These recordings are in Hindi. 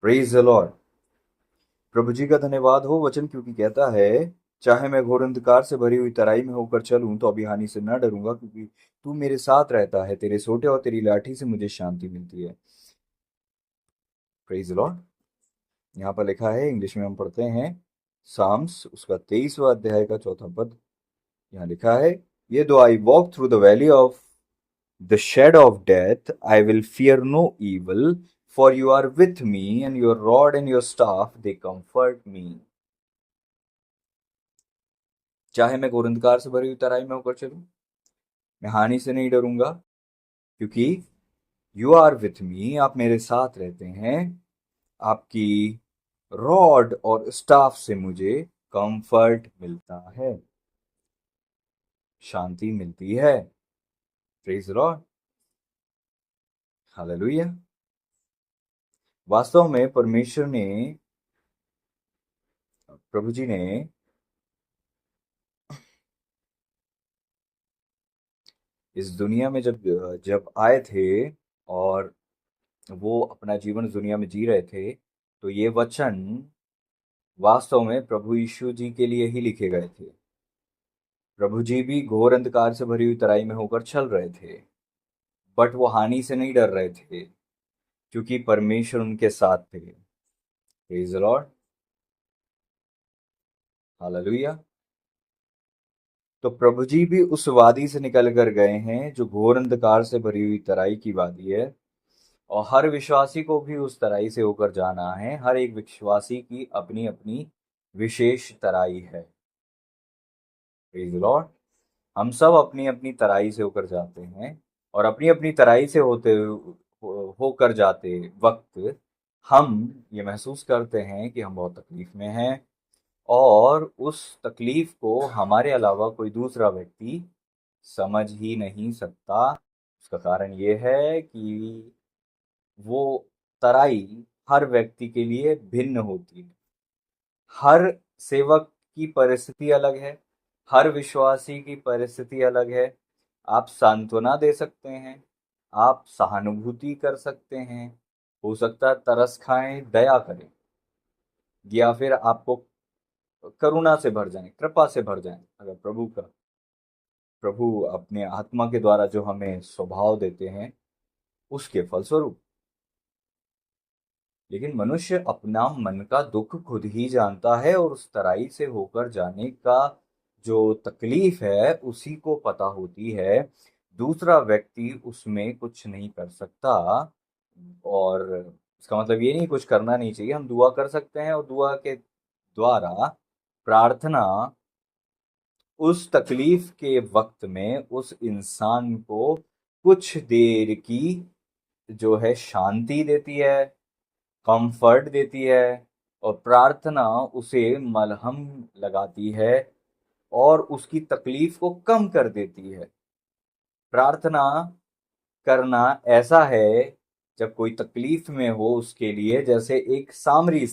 Praise the Lord. प्रभु जी का धन्यवाद हो वचन, क्योंकि कहता है, चाहे मैं घोर अंधकार से भरी हुई तराई में होकर चलूं तो अभी हानि से न डरूंगा, क्योंकि तू मेरे साथ रहता है। तेरे सोटे और तेरी लाठी से मुझे शांति मिलती है। Praise the Lord. यहाँ पर लिखा है, इंग्लिश में हम पढ़ते हैं, साम्स उसका 23वां अध्याय का 4था पद। यहाँ लिखा है, ये दो I walk through the valley of the shadow of death, I will fear no evil, for you are with me, and your rod and your staff, they comfort me. चाहे मैं घोर अंधकार से भरी हुई तराई में होकर चलूं, मैं हानि से नहीं डरूंगा, क्योंकि यू आर विथ मी, आप मेरे साथ रहते हैं। आपकी रॉड और स्टाफ से मुझे कंफर्ट मिलता है, शांति मिलती है। Praise Lord, hallelujah. वास्तव में परमेश्वर ने, प्रभु जी ने इस दुनिया में जब जब आए थे और वो अपना जीवन इस दुनिया में जी रहे थे, तो ये वचन वास्तव में प्रभु यीशु जी के लिए ही लिखे गए थे। प्रभु जी भी घोर अंधकार से भरी हुई तराई में होकर चल रहे थे, बट वो हानि से नहीं डर रहे थे, क्योंकि परमेश्वर उनके साथ थे। Praise the Lord, hallelujah. तो प्रभु जी भी उस वादी से निकल कर गए हैं जो घोर अंधकार से भरी हुई तराई की वादी है, और हर विश्वासी को भी उस तराई से होकर जाना है। हर एक विश्वासी की अपनी अपनी विशेष तराई है। Praise the Lord. हम सब अपनी अपनी तराई से होकर जाते हैं, और अपनी अपनी तराई से होकर जाते वक्त हम ये महसूस करते हैं कि हम बहुत तकलीफ में हैं, और उस तकलीफ को हमारे अलावा कोई दूसरा व्यक्ति समझ ही नहीं सकता। उसका कारण ये है कि वो तराई हर व्यक्ति के लिए भिन्न होती है। हर सेवक की परिस्थिति अलग है, हर विश्वासी की परिस्थिति अलग है। आप सांत्वना दे सकते हैं, आप सहानुभूति कर सकते हैं, हो सकता है तरस खाएं, दया करें, या फिर आपको करुणा से भर जाएं, कृपा से भर जाएं। अगर प्रभु अपने आत्मा के द्वारा जो हमें स्वभाव देते हैं, उसके फलस्वरूप। लेकिन मनुष्य अपना मन का दुख खुद ही जानता है, और उस तराई से होकर जाने का जो तकलीफ है उसी को पता होती है। दूसरा व्यक्ति उसमें कुछ नहीं कर सकता। और इसका मतलब ये नहीं कुछ करना नहीं चाहिए, हम दुआ कर सकते हैं, और दुआ के द्वारा प्रार्थना उस तकलीफ के वक्त में उस इंसान को कुछ देर की जो है शांति देती है, कंफर्ट देती है, और प्रार्थना उसे मलहम लगाती है और उसकी तकलीफ को कम कर देती है। प्रार्थना करना ऐसा है, जब कोई तकलीफ में हो उसके लिए, जैसे एक सामरी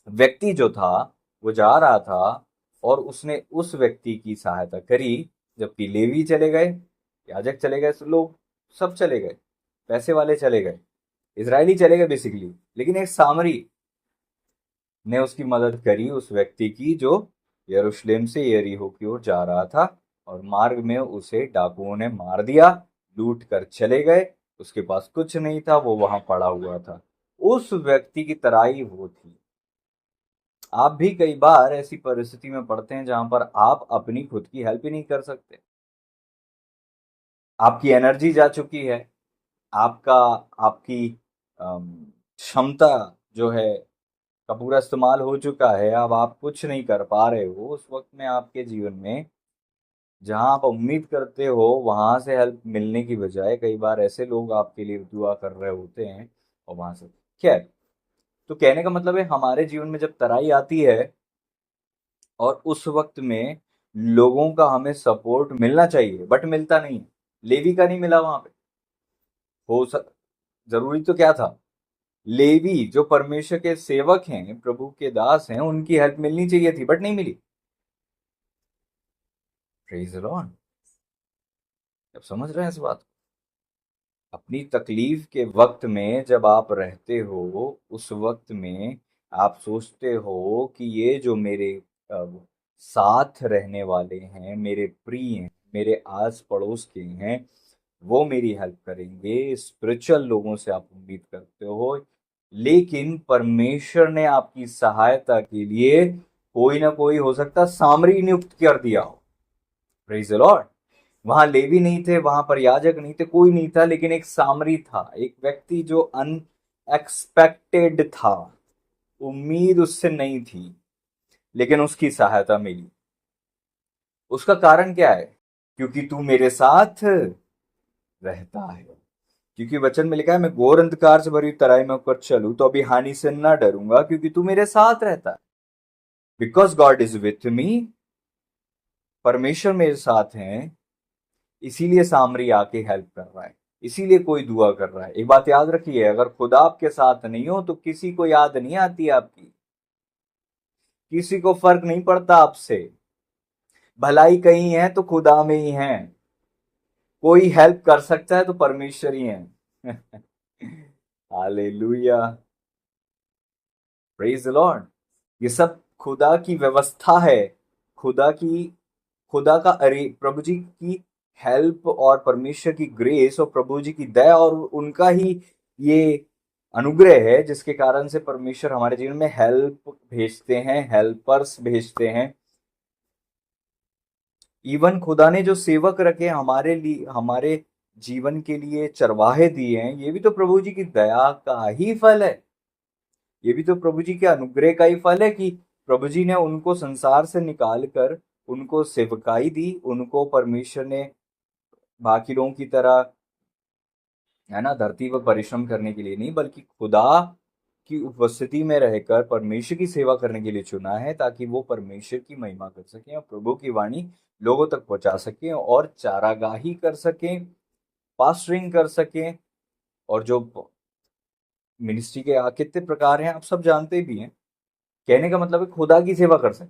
व्यक्ति जो था, वो जा रहा था और उसने उस व्यक्ति की सहायता करी, जबकि लेवी चले गए, याजक चले गए, लोग सब चले गए, पैसे वाले चले गए, इजरायली चले गए बेसिकली, लेकिन एक सामरी ने उसकी मदद करी, उस व्यक्ति की जो यरूशलेम से यरीहो की ओर जा रहा था, और मार्ग में उसे डाकुओं ने मार दिया, लूट कर चले गए। उसके पास कुछ नहीं था, वो वहां पड़ा हुआ था। उस व्यक्ति की तराई वो थी। आप भी कई बार ऐसी परिस्थिति में पड़ते हैं जहां पर आप अपनी खुद की हेल्प ही नहीं कर सकते। आपकी एनर्जी जा चुकी है, आपका आपकी क्षमता जो है का पूरा इस्तेमाल हो चुका है, अब आप कुछ नहीं कर पा रहे हो। उस वक्त में आपके जीवन में जहां आप उम्मीद करते हो वहां से हेल्प मिलने की बजाय कई बार ऐसे लोग आपके लिए दुआ कर रहे होते हैं, और वहां से खैर। तो कहने का मतलब है, हमारे जीवन में जब तराई आती है और उस वक्त में लोगों का हमें सपोर्ट मिलना चाहिए, बट मिलता नहीं है। लेवी का नहीं मिला वहां पे। हो सक जरूरी तो क्या था, लेवी जो परमेश्वर के सेवक हैं, प्रभु के दास हैं, उनकी हेल्प मिलनी चाहिए थी, बट नहीं मिली। Praise the Lord. अब समझ रहे हैं इस बात को? अपनी तकलीफ के वक्त में जब आप रहते हो, उस वक्त में आप सोचते हो कि ये जो मेरे अ, साथ रहने वाले हैं, मेरे प्रिय हैं, मेरे आस पड़ोस के हैं, वो मेरी हेल्प करेंगे। स्पिरिचुअल लोगों से आप उम्मीद करते हो, लेकिन परमेश्वर ने आपकी सहायता के लिए कोई ना कोई, हो सकता सामरी नियुक्त कर दिया हो। Praise the Lord. वहां लेवी नहीं थे, वहां पर याजक नहीं थे, कोई नहीं था, लेकिन एक सामरी था, एक व्यक्ति जो अनएक्सपेक्टेड था, उम्मीद उससे नहीं थी, लेकिन उसकी सहायता मिली। उसका कारण क्या है? क्योंकि तू मेरे साथ रहता है। क्योंकि वचन में लिखा है, मैं घोर अंधकार से भरी तराई में होकर चलूं तो अभी हानि से न डरूंगा, क्योंकि तू मेरे साथ रहता है। Because God is with me, परमेश्वर मेरे साथ हैं, इसीलिए सामरी आके हेल्प कर रहा है, इसीलिए कोई दुआ कर रहा है। एक बात याद रखिए, अगर खुदा आपके साथ नहीं हो तो किसी को याद नहीं आती आपकी, किसी को फर्क नहीं पड़ता आपसे। भलाई कहीं है तो खुदा में ही है, कोई हेल्प कर सकता है तो परमेश्वर ही है। Hallelujah, praise the Lord. ये सब खुदा की व्यवस्था है, खुदा की, खुदा का, अरे प्रभु जी की हेल्प और परमेश्वर की ग्रेस और प्रभु जी की दया और उनका ही ये अनुग्रह है, जिसके कारण से परमेश्वर हमारे जीवन में हेल्प भेजते हैं, हेल्पर्स भेजते हैं। इवन खुदा ने जो सेवक रखे हमारे लिए, हमारे जीवन के लिए चरवाहे दिए हैं, ये भी तो प्रभु जी की दया का ही फल है, ये भी तो प्रभु जी के अनुग्रह का ही फल है कि प्रभु जी ने उनको संसार से निकाल कर उनको सेवकाई दी। उनको परमेश्वर ने बाकी लोगों की तरह, है ना, धरती पर परिश्रम करने के लिए नहीं, बल्कि खुदा की उपस्थिति में रहकर परमेश्वर की सेवा करने के लिए चुना है, ताकि वो परमेश्वर की महिमा कर सकें और प्रभु की वाणी लोगों तक पहुंचा सकें और चारागाही कर सकें, पास्टरिंग कर सकें। और जो मिनिस्ट्री के कितने प्रकार हैं आप सब जानते भी हैं। कहने का मतलब है खुदा की सेवा कर सकें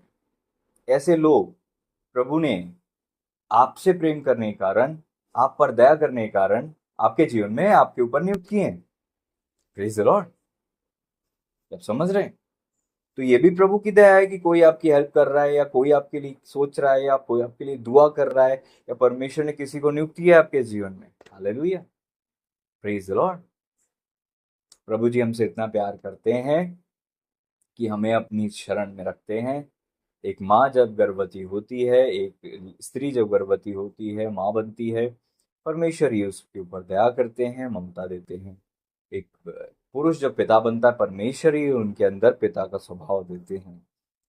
ऐसे लोग प्रभु ने आपसे प्रेम करने के कारण, आप पर दया करने के कारण आपके जीवन में आपके ऊपर नियुक्त किए हैं। Praise the Lord. आप समझ रहे हैं? तो ये भी प्रभु की दया है कि कोई आपकी हेल्प कर रहा है, या कोई आपके लिए सोच रहा है, या कोई आपके लिए दुआ कर रहा है, या परमेश्वर ने किसी को नियुक्त किया है आपके जीवन में। Hallelujah, praise the Lord. प्रभु जी हमसे इतना प्यार करते हैं कि हमें अपनी शरण में रखते हैं। एक माँ जब गर्भवती होती है, एक स्त्री जब गर्भवती होती है, माँ बनती है, परमेश्वर ही उसके ऊपर दया करते हैं, ममता देते हैं। एक पुरुष जब पिता बनता है, परमेश्वर ही उनके अंदर पिता का स्वभाव देते हैं।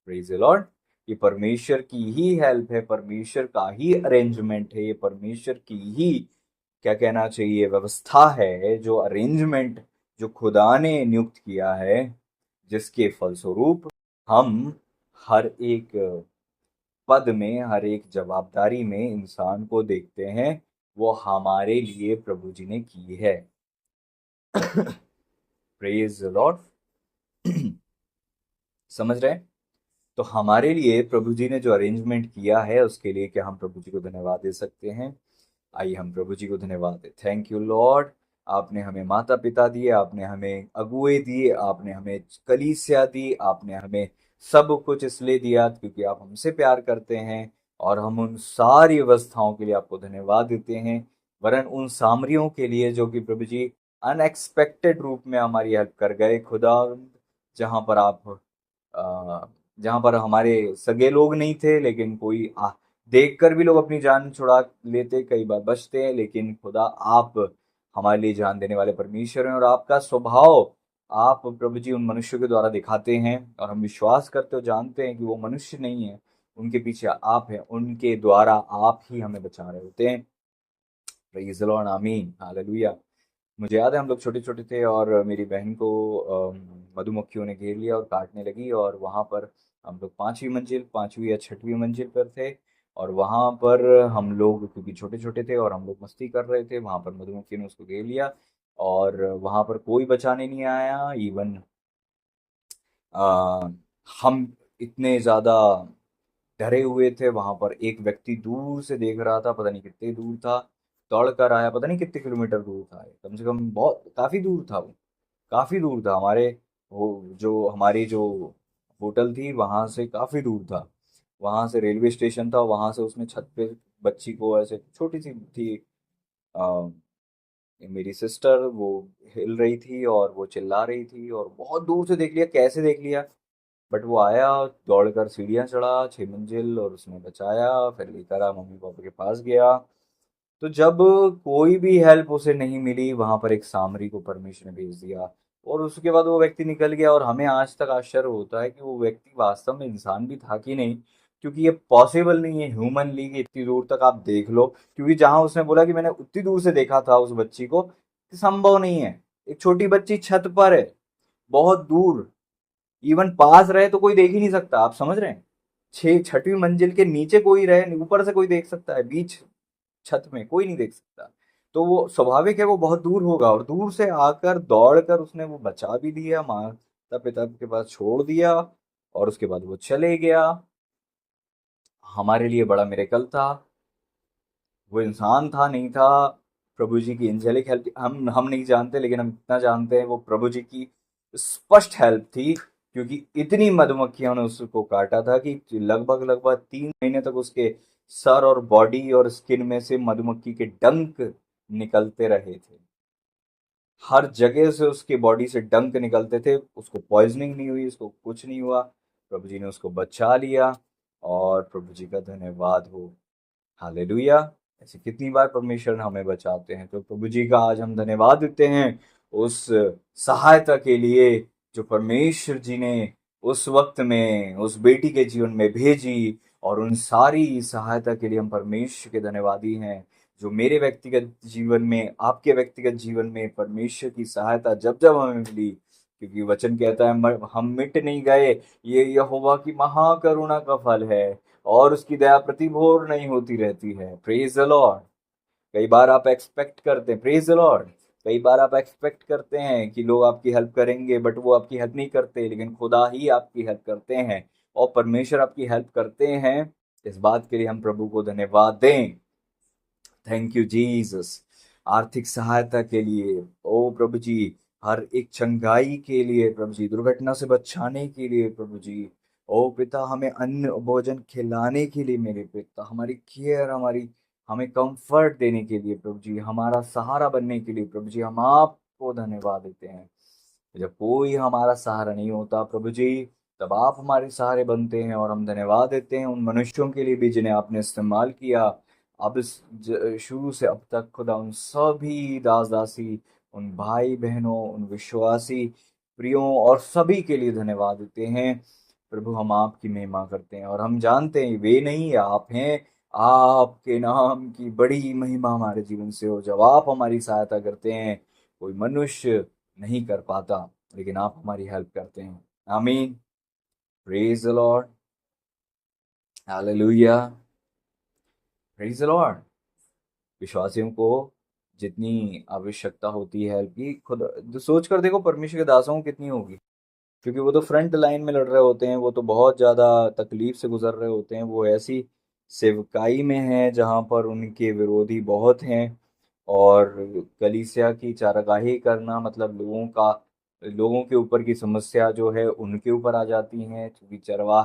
Praise the Lord. ये परमेश्वर की ही हेल्प है, परमेश्वर का ही अरेंजमेंट है, ये परमेश्वर की ही, क्या कहना चाहिए, व्यवस्था है, जो अरेंजमेंट जो खुदा ने नियुक्त किया है, जिसके फलस्वरूप हम हर एक पद में, हर एक जवाबदारी में इंसान को देखते हैं, वो हमारे लिए प्रभु जी ने की है। Praise the Lord. समझ रहे हैं? तो हमारे लिए प्रभु जी ने जो अरेंजमेंट किया है, उसके लिए क्या हम प्रभु जी को धन्यवाद दे सकते हैं? आइए हम प्रभु जी को धन्यवाद दें। Thank you Lord. आपने हमें माता पिता दिए, आपने हमें अगुए दिए, आपने हमें कलीसिया दी, आपने हमें सब कुछ इसलिए दिया क्योंकि आप हमसे प्यार करते हैं, और हम उन सारी व्यवस्थाओं के लिए आपको धन्यवाद देते हैं। वरन उन सामरियों के लिए जो कि प्रभु जी अनएक्सपेक्टेड रूप में हमारी हेल्प कर गए खुदा, जहाँ पर आप अ, जहाँ पर हमारे सगे लोग नहीं थे, लेकिन कोई देखकर भी लोग अपनी जान छुड़ा लेते, कई बार बचते हैं, लेकिन खुदा आप हमारे लिए जान देने वाले परमेश्वर हैं, और आपका स्वभाव आप प्रभु जी उन मनुष्यों के द्वारा दिखाते हैं, और हम विश्वास करते हो, जानते हैं कि वो मनुष्य नहीं है, उनके पीछे आप हैं, उनके द्वारा आप ही हमें बचा रहे होते हैं। प्रेज़ द लॉर्ड, आमीन, हालेलुया। मुझे याद है हम लोग छोटे-छोटे थे और मेरी बहन को मधुमक्खियों ने घेर लिया और काटने लगी, और वहाँ पर हम लोग 5वीं मंजिल, 5वीं या 6वीं मंजिल पर थे, और वहाँ पर हम लोग क्योंकि छोटे-छोटे थे और हम लोग मस्ती कर रहे थे, वहाँ पर मधुमक्खी ने उसको घेर लिया, और वहाँ पर कोई बचाने नहीं आया। इवन अ, हम इतने ज़्यादा डरे हुए थे, वहाँ पर एक व्यक्ति दूर से देख रहा था, पता नहीं कितने दूर था, दौड़ कर आया, पता नहीं कितने किलोमीटर दूर था, कम से कम बहुत काफ़ी दूर था वो, काफ़ी दूर था हमारे, वो जो हमारी जो होटल थी वहाँ से काफ़ी दूर था, वहाँ से रेलवे स्टेशन था, वहाँ से उसने छत पे बच्ची को, ऐसे छोटी सी थी, अ, मेरी सिस्टर, वो हिल रही थी और वो चिल्ला रही थी, और बहुत दूर से देख लिया, कैसे देख लिया, बट वो आया, दौड़कर सीढ़ियाँ चढ़ा 6 मंजिल, और उसने बचाया, फिर लेकर आ मम्मी पापा के पास गया। तो जब कोई भी हेल्प उसे नहीं मिली, वहां पर एक सामरी को परमेश्वर ने भेज दिया, और उसके बाद वो व्यक्ति निकल गया, और हमें आज तक आश्चर्य होता है कि वो व्यक्ति वास्तव में इंसान भी था कि नहीं, क्योंकि ये पॉसिबल नहीं है ह्यूमनली कि इतनी दूर तक आप देख लो, क्योंकि जहां उसने बोला कि मैंने उतनी दूर से देखा था उस बच्ची को, कि संभव नहीं है। एक छोटी बच्ची छत पर है, बहुत दूर, इवन पास रहे तो कोई देख ही नहीं सकता, आप समझ रहे हैं, 6वीं मंजिल के नीचे कोई रहे, ऊपर से कोई देख सकता है, बीच छत में कोई नहीं देख सकता। तो वो स्वाभाविक है, वो बहुत दूर होगा, और दूर से आकर दौड़ कर उसने वो बचा भी लिया, माता पिता के पास छोड़ दिया, और उसके बाद वो चले गया। हमारे लिए बड़ा मिरेकल था, वो इंसान था नहीं था, प्रभु जी की एंजेलिक हेल्प, हम नहीं जानते, लेकिन हम इतना जानते हैं वो प्रभु जी की स्पष्ट हेल्प थी, क्योंकि इतनी मधुमक्खियों ने उसको काटा था कि लगभग लगभग 3 महीने तक उसके सर और बॉडी और स्किन में से मधुमक्खी के डंक निकलते रहे थे, हर जगह से उसके बॉडी से डंक निकलते थे, उसको पॉइजनिंग नहीं हुई, उसको कुछ नहीं हुआ, प्रभु जी ने उसको बचा लिया, और प्रभु जी का धन्यवाद हो, हालेलुया। ऐसे कितनी बार परमेश्वर हमें बचाते हैं, तो प्रभु जी का आज हम धन्यवाद देते हैं उस सहायता के लिए जो परमेश्वर जी ने उस वक्त में उस बेटी के जीवन में भेजी, और उन सारी सहायता के लिए हम परमेश्वर के धन्यवादी हैं, जो मेरे व्यक्तिगत जीवन में, आपके व्यक्तिगत जीवन में परमेश्वर की सहायता जब जब हमें मिली, क्योंकि वचन कहता है हम मिट नहीं गए, ये यहोवा की महाकरुणा का फल है, और उसकी दया प्रतिभोर नहीं होती रहती है। Praise the Lord. कई बार आप एक्सपेक्ट करते हैं, प्रेज द लॉर्ड, कई बार आप एक्सपेक्ट करते हैं कि लोग आपकी हेल्प करेंगे, बट वो आपकी हेल्प नहीं करते, लेकिन खुदा ही आपकी हेल्प करते हैं, और परमेश्वर आपकी हेल्प करते हैं। इस बात के लिए हम प्रभु को धन्यवाद दें। Thank you Jesus. आर्थिक सहायता के लिए ओ प्रभु जी, हर एक चंगाई के लिए प्रभु जी, दुर्घटना से बचाने के लिए प्रभु जी, ओ पिता हमें अन्न भोजन खिलाने के लिए, मेरे पिता हमारी केयर, हमारी हमें कंफर्ट देने के लिए प्रभु जी, हमारा सहारा बनने के लिए प्रभु जी, हम आपको धन्यवाद देते हैं। जब कोई हमारा सहारा नहीं होता प्रभु जी, तब आप हमारे सहारे बनते हैं, और हम धन्यवाद देते हैं उन मनुष्यों के लिए भी जिन्हें आपने इस्तेमाल किया अब शुरू से अब तक, खुदा उन सभी दास दासी, उन भाई बहनों, उन विश्वासी प्रियों और सभी के लिए धन्यवाद देते हैं। प्रभु हम आपकी महिमा करते हैं, और हम जानते हैं वे नहीं, आप हैं, आपके नाम की बड़ी महिमा हमारे जीवन से हो, जब आप हमारी सहायता करते हैं, कोई मनुष्य नहीं कर पाता, लेकिन आप हमारी हेल्प करते हैं। Amen. Praise the Lord. Hallelujah. Praise the Lord. विश्वासियों को जितनी आवश्यकता होती है हेल्प की, खुद सोच कर देखो परमेश्वर के दासों को कितनी होगी, क्योंकि वो तो फ्रंट लाइन में लड़ रहे होते हैं, वो तो बहुत ज़्यादा तकलीफ से गुजर रहे होते हैं, वो ऐसी सेवकाई में हैं जहाँ पर उनके विरोधी बहुत हैं, और कलीसिया की चारागाही करना मतलब लोगों के ऊपर की समस्या जो है उनके ऊपर आ जाती हैं, क्योंकि चरवाह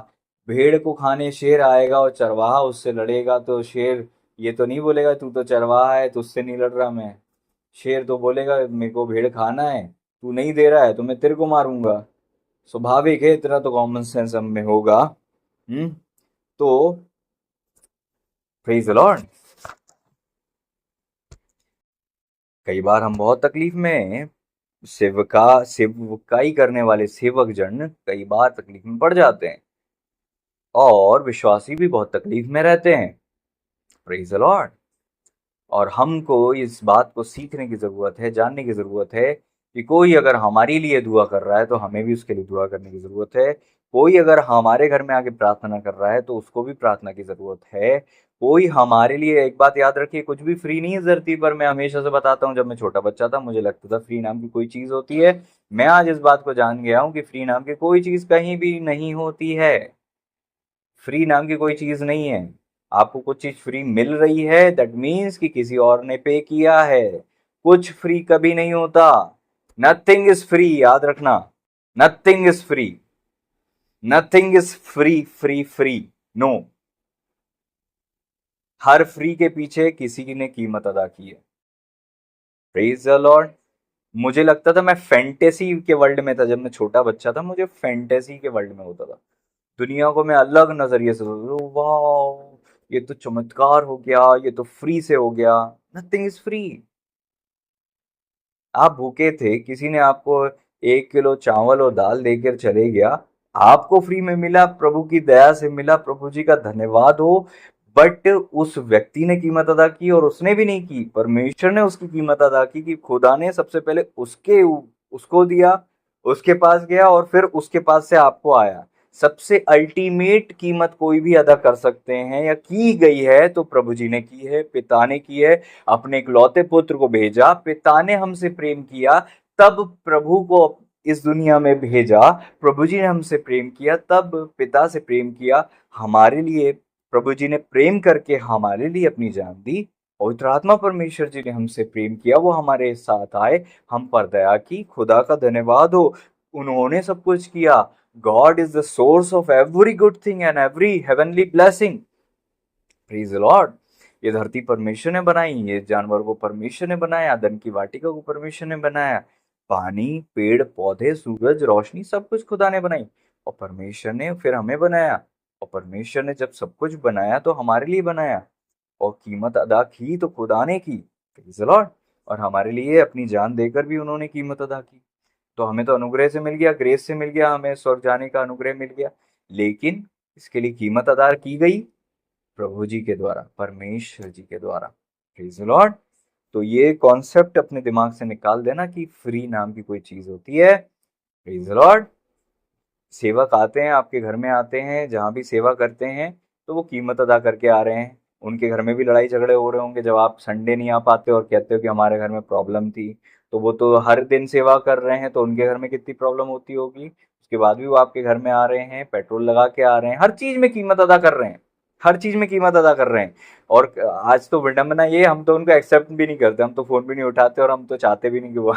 भेड़ को खाने शेर आएगा, और चरवाहा उससे लड़ेगा, तो शेर ये तो नहीं बोलेगा तू तो चरवाहा है, तुझसे नहीं लड़ रहा मैं। शेर तो बोलेगा मेरे को भेड़ खाना है, तू नहीं दे रहा है तो मैं तेरे को मारूंगा। स्वाभाविक है, इतना तो कॉमन सेंस हम में होगा। तो प्रेज द लॉर्ड। कई बार हम बहुत तकलीफ में, सेवकाई करने वाले सेवक जन कई बार तकलीफ में पड़ जाते हैं, और विश्वासी भी बहुत तकलीफ में रहते हैं। Praise the Lord. और हमको इस बात को सीखने की ज़रूरत है, जानने की ज़रूरत है कि कोई अगर हमारे लिए दुआ कर रहा है तो हमें भी उसके लिए दुआ करने की ज़रूरत है। कोई अगर हमारे घर में आके प्रार्थना कर रहा है तो उसको भी प्रार्थना की ज़रूरत है। कोई हमारे लिए, एक बात याद रखिए, कुछ भी फ्री नहीं है धरती पर। मैं हमेशा से बताता हूँ, जब मैं छोटा बच्चा था मुझे लगता था फ्री नाम की कोई चीज़ होती है। मैं आज इस बात को जान गया हूँ कि फ्री नाम की कोई चीज़ कहीं भी नहीं होती है। फ्री नाम की कोई चीज़ नहीं है। आपको कुछ चीज फ्री मिल रही है, दैट मीन्स कि किसी और ने पे किया है। कुछ फ्री कभी नहीं होता। नथिंग इज फ्री, याद रखना। Nothing is free. Nothing is free free free. No. हर फ्री के पीछे किसी ने कीमत अदा की है। Praise the lord. मुझे लगता था मैं फैंटेसी के वर्ल्ड में था, जब मैं छोटा बच्चा था मुझे फैंटेसी के वर्ल्ड में होता था। दुनिया को मैं अलग नजरिए से वाह, ये तो चमत्कार हो गया, ये तो फ्री से हो गया। Nothing is free. आप भूखे थे, किसी ने आपको 1 किलो चावल और दाल देकर चले गया, आपको फ्री में मिला, प्रभु की दया से मिला, प्रभु जी का धन्यवाद हो। बट उस व्यक्ति ने कीमत अदा की, और उसने भी नहीं की, परमेश्वर ने उसकी कीमत अदा की कि खुदा ने सबसे पहले उसको दिया, उसके पास गया और फिर उसके पास से आपको आया। सबसे अल्टीमेट कीमत कोई भी अदा कर सकते हैं या की गई है तो प्रभु जी ने की है, पिता ने की है। अपने इकलौते पुत्र को भेजा, पिता ने हमसे प्रेम किया, तब प्रभु को इस दुनिया में भेजा। प्रभु जी ने हमसे प्रेम किया, तब पिता से प्रेम किया हमारे लिए। प्रभु जी ने प्रेम करके हमारे लिए अपनी जान दी। पवित्र आत्मा परमेश्वर जी ने हमसे प्रेम किया, वो हमारे साथ आए, हम पर दया की। खुदा का धन्यवाद हो, उन्होंने सब कुछ किया। God is the source of every good thing and every heavenly blessing. Praise the Lord. ये धरती परमेश्वर ने बनाई, ये जानवर को परमेश्वर ने बनाया, धन की वाटिका को परमेश्वर ने बनाया, पानी, पेड़ पौधे, सूरज, रोशनी, सब कुछ खुदा ने बनाई। और परमेश्वर ने फिर हमें बनाया। और परमेश्वर ने जब सब कुछ बनाया तो हमारे लिए बनाया, और कीमत अदा की तो खुदा ने की। Praise the Lord. और हमारे लिए अपनी जान देकर भी उन्होंने कीमत अदा की। तो हमें तो अनुग्रह से मिल गया, ग्रेस से मिल गया, हमें स्वर्ग जाने का अनुग्रह मिल गया। लेकिन इसके लिए कीमत अदा की गई प्रभु जी के द्वारा, परमेश्वर जी के द्वारा। Praise the Lord. तो ये कॉन्सेप्ट अपने दिमाग से निकाल देना कि फ्री नाम की कोई चीज होती है। Praise the Lord. सेवक आते हैं, आपके घर में आते हैं, जहां भी सेवा करते हैं तो वो कीमत अदा करके आ रहे हैं। उनके घर में भी लड़ाई झगड़े हो रहे होंगे, जब आप संडे नहीं आ पाते और कहते हो कि हमारे घर में प्रॉब्लम थी, तो वो तो हर दिन सेवा कर रहे हैं, तो उनके घर में कितनी प्रॉब्लम होती होगी। उसके बाद भी वो आपके घर में आ रहे हैं, पेट्रोल लगा के आ रहे हैं, हर चीज में कीमत अदा कर रहे हैं। हर चीज में कीमत अदा कर रहे हैं। और आज तो विडंबना ये, हम तो उनको एक्सेप्ट भी नहीं करते, हम तो फोन भी नहीं उठाते, और हम तो चाहते भी नहीं कि वो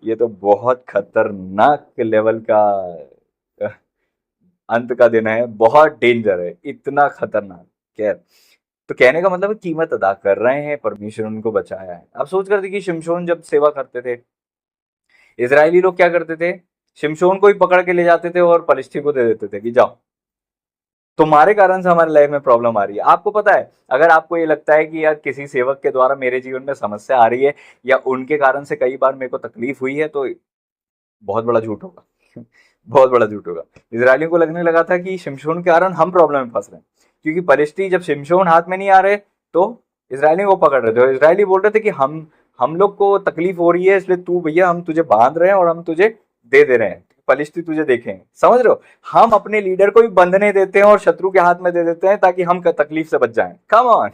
ये तो बहुत खतरनाक लेवल का अंत का दिन है, बहुत डेंजर है, इतना खतरनाक। खैर, तो कहने का मतलब है कीमत अदा कर रहे हैं, परमेश्वर उनको बचाया है। अब सोच कर देखिए, शिमशोन जब सेवा करते थे, इजरायली लोग क्या करते थे, शिमशोन को ही पकड़ के ले जाते थे और पलिश्ती को दे देते थे कि जाओ, तुम्हारे कारण से हमारे लाइफ में प्रॉब्लम आ रही है। आपको पता है, अगर आपको ये लगता है कि यार किसी सेवक के द्वारा मेरे जीवन में समस्या आ रही है, या उनके कारण से कई बार मेरे को तकलीफ हुई है, तो बहुत बड़ा झूठ होगा। बहुत बड़ा झूठ होगा। इजरायलियों को लगने लगा था कि शिमशोन के कारण हम प्रॉब्लम में फंस रहे हैं, क्योंकि पलिश्ती जब शिमशोन हाथ में नहीं आ रहे तो इजरायलियों को पकड़ रहे थे, और इजरायली बोल रहे थे कि हम लोग को तकलीफ हो रही है, इसलिए तू भैया, हम तुझे बांध रहे हैं और हम तुझे दे दे रहे हैं, पलिश्ती तुझे देखें। समझ रहे हो, हम अपने लीडर को भी बंधने देते हैं और शत्रु के हाथ में दे देते हैं ताकि हम तकलीफ से बच जाएं। कम ऑन,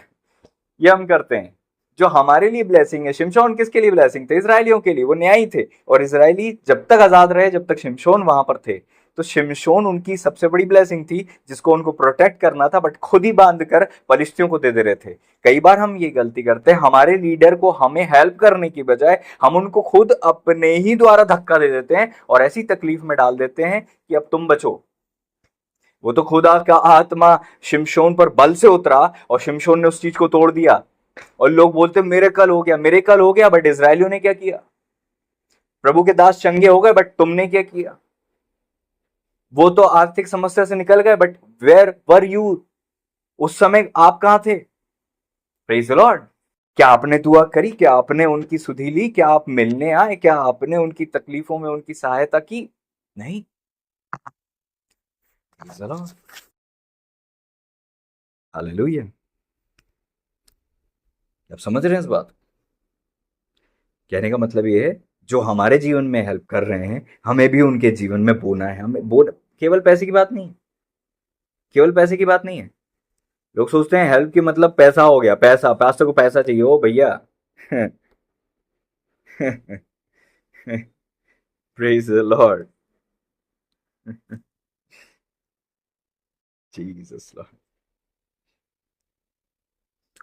ये हम करते हैं। जो हमारे लिए ब्लेसिंग है, शिमशोन किसके लिए ब्लेसिंग थे? इजरायलियों के लिए, वो न्यायी थे। और इजरायली जब तक आजाद रहे, जब तक शिमशोन वहां पर थे, तो शिमशोन उनकी सबसे बड़ी ब्लेसिंग थी, जिसको उनको प्रोटेक्ट करना था, बट खुद ही बांध कर पलिश्तियों को दे दे रहे थे। कई बार हम ये गलती करते हैं, हमारे लीडर को हमें हेल्प करने की बजाय हम उनको खुद अपने ही द्वारा धक्का दे देते हैं और ऐसी तकलीफ में डाल देते हैं कि अब तुम बचो। वो तो खुदा का आत्मा शिमशोन पर बल से उतरा और शिमशोन ने उस चीज को तोड़ दिया। और लोग बोलते मेरे कल हो गया, मेरे कल हो गया, बट इजरायलियों ने क्या किया? प्रभु के दास चंगे हो गए, बट तुमने क्या किया? वो तो आर्थिक समस्या से निकल गए, बट वेयर वर यू? उस समय आप कहां थे? Praise the Lord. क्या आपने दुआ करी? क्या आपने उनकी सुधि ली? क्या आप मिलने आए? क्या आपने उनकी तकलीफों में उनकी सहायता की? नहीं। Praise the Lord. हालेलुया। आप समझ रहे हैं इस बात? कहने का मतलब ये है, जो हमारे जीवन में हेल्प कर रहे हैं, हमें भी उनके जीवन में बोना है। हमें बोल, केवल पैसे की बात नहीं है, केवल पैसे की बात नहीं है। लोग सोचते हैं हेल्प की मतलब पैसा हो गया, पैसा, पास्टर को पैसा चाहिए, ओ भैया। Praise the Lord. Jesus Lord.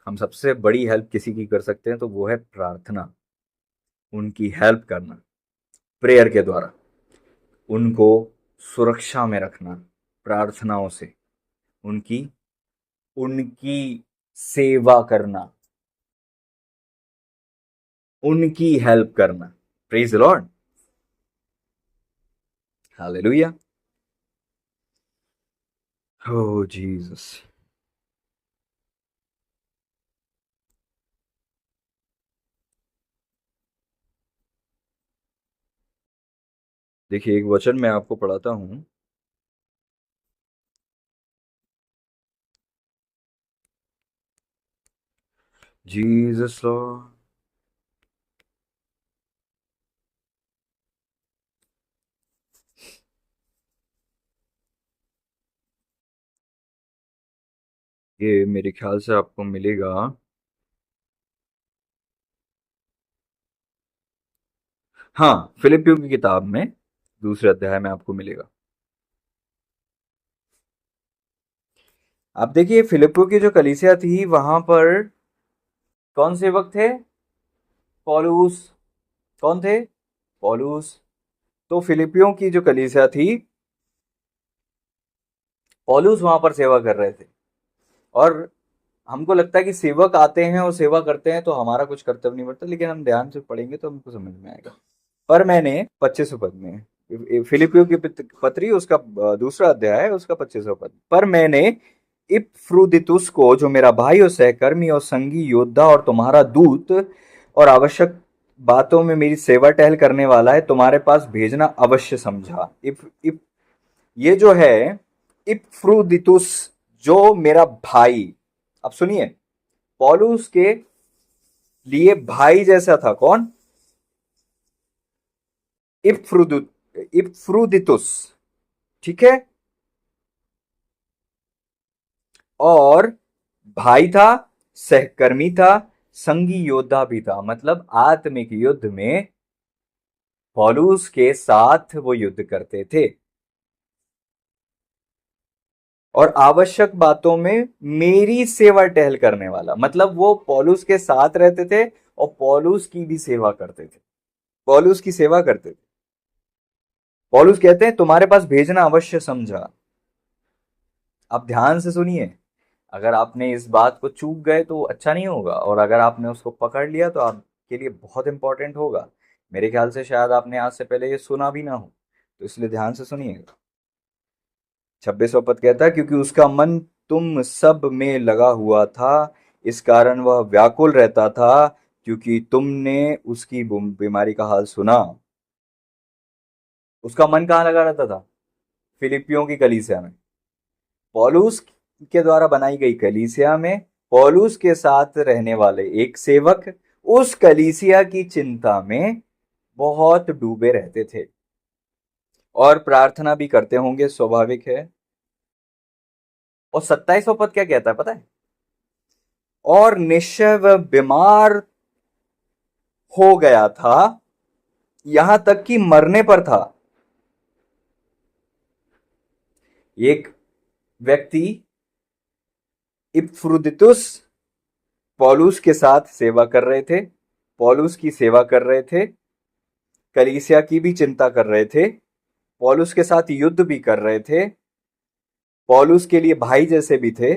हम सबसे बड़ी हेल्प किसी की कर सकते हैं तो वो है प्रार्थना, उनकी हेल्प करना प्रेयर के द्वारा, उनको सुरक्षा में रखना प्रार्थनाओं से, उनकी उनकी सेवा करना, उनकी हेल्प करना। Praise the Lord, hallelujah, oh Jesus. देखिए एक वचन मैं आपको पढ़ाता हूं। जीसस लॉर्ड, ये मेरे ख्याल से आपको मिलेगा, हाँ, फिलिपियों की किताब में दूसरे अध्याय में आपको मिलेगा। आप देखिए फिलिपियों की जो कलीसिया थी वहां पर कौन सेवक थे? पौलुस। कौन थे? पौलुस। तो फिलिपियों की जो कलीसिया थी, पौलुस वहां पर सेवा कर रहे थे। और हमको लगता है कि सेवक आते हैं और सेवा करते हैं तो हमारा कुछ कर्तव्य नहीं बढ़ता, लेकिन हम ध्यान से पढ़ेंगे तो हमको समझ में आएगा। पर मैंने 25वें पद में, फिलिपियों की पत्री उसका दूसरा अध्याय है, उसका 25वां पद, पर मैंने इपफ्रुदितुस को, जो मेरा भाई और सहकर्मी और संगी योद्धा और तुम्हारा दूत और आवश्यक बातों में मेरी सेवा टहल करने वाला है, तुम्हारे पास भेजना अवश्य समझा। इप ये जो है इपफ्रुदितुस, जो मेरा भाई, अब सुनिए, पौलुस के लिए भाई जैसा था कौन? इपफ्रुदितुस, ठीक है। और भाई था, सहकर्मी था, संगी योद्धा भी था, मतलब आत्मिक युद्ध में पौलुस के साथ वो युद्ध करते थे। और आवश्यक बातों में मेरी सेवा टहल करने वाला, मतलब वो पौलुस के साथ रहते थे और पौलुस की भी सेवा करते थे, पौलुस की सेवा करते थे। पौलुस कहते हैं तुम्हारे पास भेजना अवश्य समझा। आप ध्यान से सुनिए, अगर आपने इस बात को चूक गए तो अच्छा नहीं होगा, और अगर आपने उसको पकड़ लिया तो आपके लिए बहुत इंपॉर्टेंट होगा। मेरे ख्याल से शायद आपने आज से पहले ये सुना भी ना हो, तो इसलिए ध्यान से सुनिएगा। 26वां पद कहता है क्योंकि उसका मन तुम सब में लगा हुआ था, इस कारण वह व्याकुल रहता था, क्योंकि तुमने उसकी बीमारी का हाल सुना। उसका मन कहाँ लगा रहता था? फिलिपियों की कलीसिया में, पौलुस के द्वारा बनाई गई कलीसिया में, पौलुस के साथ रहने वाले एक सेवक उस कलीसिया की चिंता में बहुत डूबे रहते थे और प्रार्थना भी करते होंगे, स्वाभाविक है। और 27वां पद क्या कहता है पता है? और निश्चय वह बीमार हो गया था, यहां तक कि मरने पर था। एक व्यक्ति इपफ्रुदितुस पौलुस के साथ सेवा कर रहे थे, पौलुस की सेवा कर रहे थे, कलीसिया की भी चिंता कर रहे थे, पौलुस के साथ युद्ध भी कर रहे थे, पौलुस के लिए भाई जैसे भी थे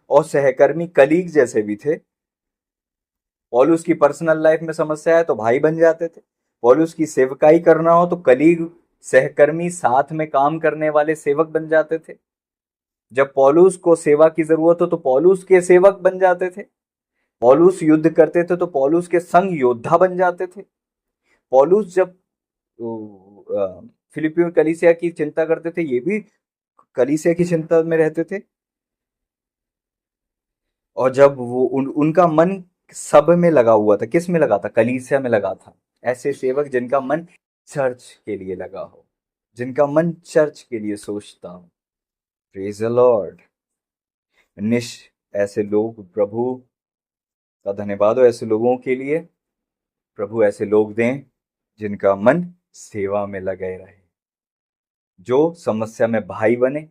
और सहकर्मी कलीग जैसे भी थे। पौलुस की पर्सनल लाइफ में समस्या है तो भाई बन जाते थे, पौलुस की सेवकाई करना हो तो कलीग, सहकर्मी, साथ में काम करने वाले सेवक बन जाते थे। जब पौलुस को सेवा की जरूरत हो तो पौलुस के सेवक बन जाते थे, पौलुस युद्ध करते थे तो पौलुस के संग योद्धा बन जाते थे। पौलुस जब फिलिपियो कलीसिया की चिंता करते थे, ये भी कलीसिया की चिंता में रहते थे। और जब वो उनका मन सब में लगा हुआ था, किस में लगा था? कलीसिया में लगा था। ऐसे सेवक जिनका मन चर्च के लिए लगा हो, जिनका मन चर्च के लिए सोचता हो। Praise the Lord. निश ऐसे लोग, प्रभु का धन्यवाद हो ऐसे लोगों के लिए। प्रभु ऐसे लोग दें जिनका मन सेवा में लगे रहे, जो समस्या में भाई बने,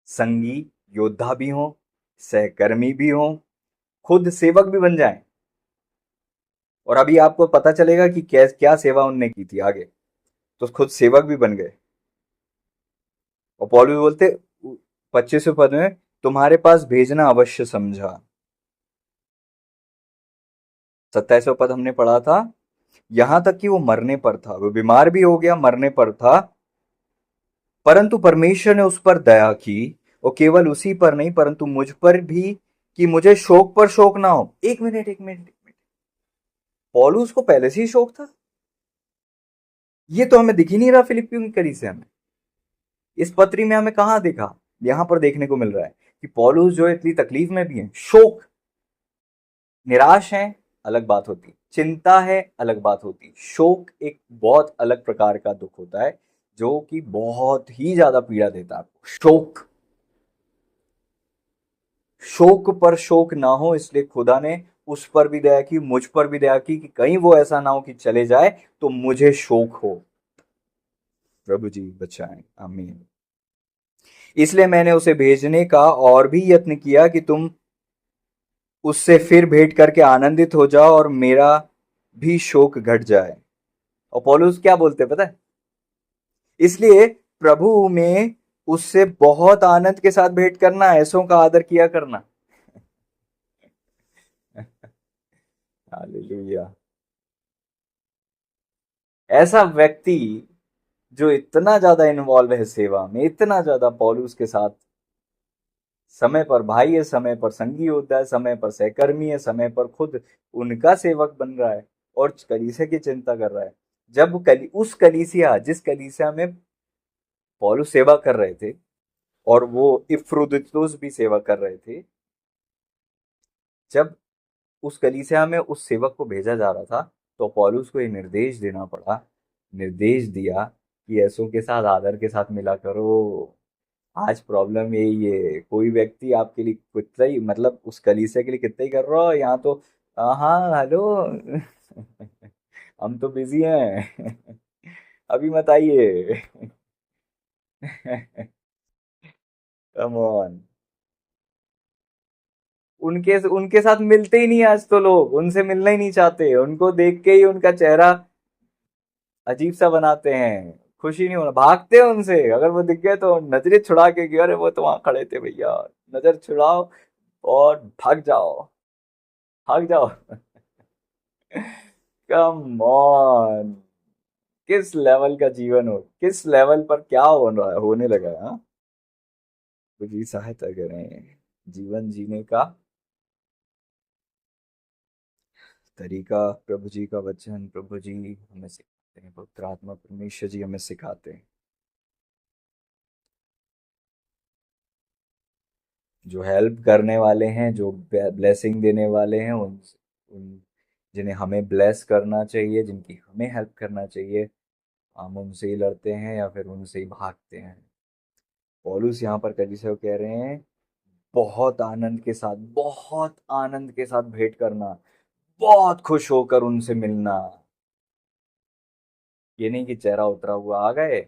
संगी योद्धा भी हों, सहकर्मी भी हों, खुद सेवक भी बन जाएं। और अभी आपको पता चलेगा कि क्या सेवा उनने की थी आगे, तो खुद सेवक भी बन गए। और पौलुस बोलते 25वें पद में, तुम्हारे पास भेजना अवश्य समझा। 27वां पद हमने पढ़ा था, यहां तक कि वो मरने पर था, वो बीमार भी हो गया, मरने पर था, परंतु परमेश्वर ने उस पर दया की, और केवल उसी पर नहीं परंतु मुझ पर भी, कि मुझे शोक पर शोक ना हो। एक मिनट एक मिनट एक मिनट, पौलुस को पहले से ही शोक था? ये तो हमें दिख ही नहीं रहा फिलिपियों की कलीसिया में। इस पत्री में हमें कहां दिखा? यहां पर देखने को मिल रहा है कि पौलुस जो इतनी तकलीफ में भी है, शोक, निराश है, अलग बात होती, चिंता है, अलग बात होती, शोक एक बहुत अलग प्रकार का दुख होता है जो कि बहुत ही ज्यादा पीड़ा देता है आपको। शोक, शोक पर शोक ना हो, इसलिए खुदा ने उस पर भी दया की, मुझ पर भी दया की, कि कहीं वो ऐसा ना हो कि चले जाए तो मुझे शोक हो। प्रभु जी बचाएं, आमीन। इसलिए मैंने उसे भेजने का और भी यत्न किया कि तुम उससे फिर भेंट करके आनंदित हो जाओ और मेरा भी शोक घट जाए। और पौलुस क्या बोलते हैं पता है? इसलिए प्रभु में उससे बहुत आनंद के साथ भेंट करना, ऐसों का आदर किया करना। हालेलुया। ऐसा व्यक्ति जो इतना ज्यादा इन्वॉल्व है सेवा में, इतना ज्यादा पौलुस के साथ समय पर भाई है, समय पर संगी होता है, समय पर सहकर्मी है, समय पर खुद उनका सेवक बन रहा है और कलीसिया की चिंता कर रहा है। जब उस कलीसिया, जिस कलीसिया में पौलुस सेवा कर रहे थे और वो इफ्रुदितुस भी सेवा कर रहे थे, जब उस कलीसिया में उस सेवक को भेजा जा रहा था, तो पौलुस को ये निर्देश देना पड़ा, निर्देश दिया कि ऐसों के साथ आदर के साथ मिला करो। आज प्रॉब्लम यही है, कोई व्यक्ति आपके लिए कितना ही, मतलब उस कलीसिया के लिए कितना ही कर रहा हो, यहाँ तो हाँ हेलो हम तो बिजी हैं अभी मत आइए कम ऑन। उनके उनके साथ मिलते ही नहीं आज तो, लोग उनसे मिलना ही नहीं चाहते, उनको देख के ही उनका चेहरा अजीब सा बनाते हैं, खुशी नहीं होना, भागते हैं उनसे। अगर वो दिख गए तो नजरें छुड़ा के कि अरे वो तो वहां खड़े थे भैया, नजर छुड़ाओ और भाग जाओ, भाग जाओ कम ऑन। किस लेवल का जीवन हो, किस लेवल पर क्या हो रहा है, होने लगा है, हाँ? कुछ भी सहायता करें जीवन जीने का तरीका। प्रभु जी का वचन, प्रभु जी हमें सिखाते हैं, पवित्र आत्मा परमेश्वर जी हमें सिखाते हैं। जो हेल्प करने वाले हैं, जो ब्लेसिंग देने वाले हैं, उन जिन्हें हमें ब्लेस करना चाहिए, जिनकी हमें हेल्प करना चाहिए, हम उनसे ही लड़ते हैं या फिर उनसे ही भागते हैं। पौलुस यहाँ पर कलीसिया को कह रहे हैं, बहुत आनंद के साथ, बहुत आनंद के साथ भेंट करना, बहुत खुश होकर उनसे मिलना। ये नहीं कि चेहरा उतरा हुआ आ गए,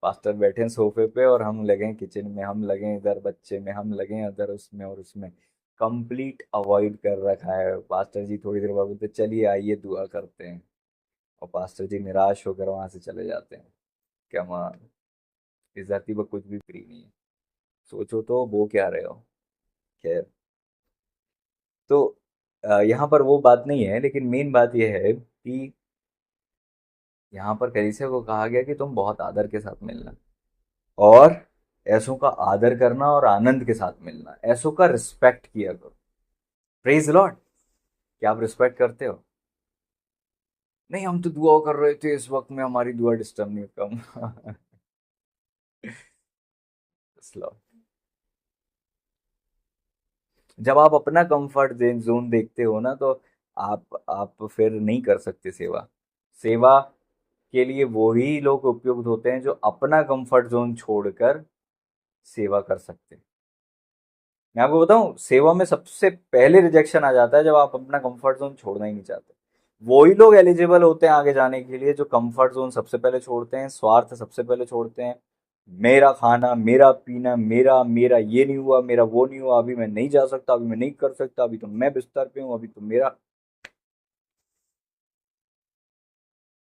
पास्टर बैठे हैं सोफे पे और हम लगे किचन में, हम लगे इधर बच्चे में, हम लगे इधर उसमें और उसमें, कंप्लीट अवॉइड कर रखा है। पास्टर जी थोड़ी देर बाद बोलते चलिए आइए दुआ करते हैं, और पास्टर जी निराश होकर वहां से चले जाते हैं। क्या मान, इस धरती पर कुछ भी फ्री नहीं है। सोचो तो वो क्या रहे हो। खैर, तो यहाँ पर वो बात नहीं है, लेकिन मेन बात यह है कि यहाँ पर कलीसिया को कहा गया कि तुम बहुत आदर के साथ मिलना, और ऐसों का आदर करना और आनंद के साथ मिलना, ऐसों का रिस्पेक्ट किया करो। Praise Lord. क्या आप रिस्पेक्ट करते हो? नहीं हम तो दुआ कर रहे थे, इस वक्त में हमारी दुआ डिस्टर्ब नहीं कम जब आप अपना कंफर्ट जोन देखते हो ना, तो आप फिर नहीं कर सकते सेवा। सेवा के लिए वही लोग उपयुक्त होते हैं जो अपना कंफर्ट जोन छोड़कर सेवा कर सकते हैं। मैं आपको बताऊं, सेवा में सबसे पहले रिजेक्शन आ जाता है जब आप अपना कंफर्ट जोन छोड़ना ही नहीं चाहते। वही लोग एलिजिबल होते हैं आगे जाने के लिए जो कंफर्ट जोन सबसे पहले छोड़ते हैं, स्वार्थ सबसे पहले छोड़ते हैं, मेरा खाना, मेरा पीना, मेरा मेरा ये नहीं हुआ, मेरा वो नहीं हुआ, अभी मैं नहीं जा सकता, अभी मैं नहीं कर सकता, अभी तो मैं बिस्तर पे हूँ, अभी तो मेरा।